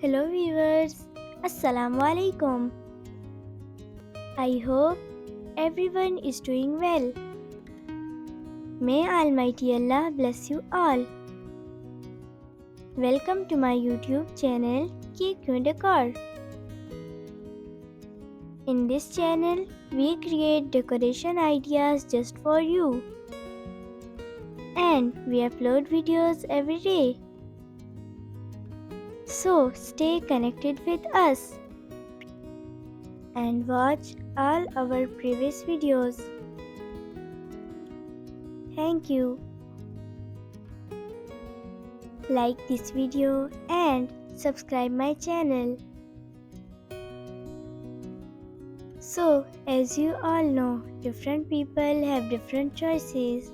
Hello viewers, Assalamu alaikum. I hope everyone is doing well. May Almighty Allah bless you all. Welcome to my YouTube channel Decor. In this channel, we create decoration ideas just for you. And we upload videos every day. So stay connected with us and watch all our previous videos. Thank you. Like this video and subscribe my channel. So, as you all know, different people have different choices.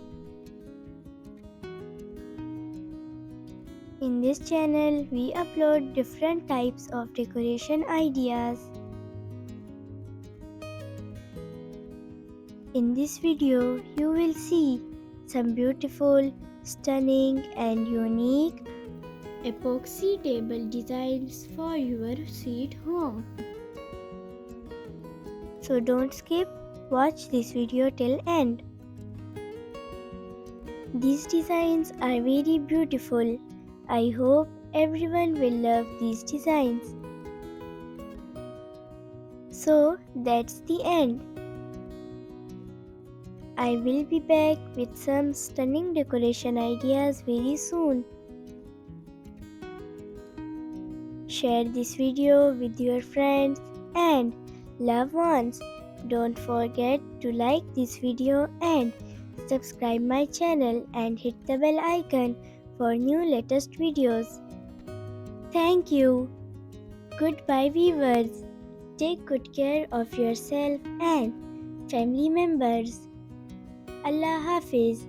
In this channel, we upload different types of decoration ideas. In this video, you will see some beautiful, stunning and unique epoxy table designs for your sweet home. So don't skip, watch this video till end. These designs are very beautiful. I hope everyone will love these designs. So that's the end. I will be back with some stunning decoration ideas very soon. Share this video with your friends and loved ones. Don't forget to like this video and subscribe my channel and hit the bell icon for new latest videos. Thank you. Goodbye viewers. Take good care of yourself and family members. Allah Hafiz.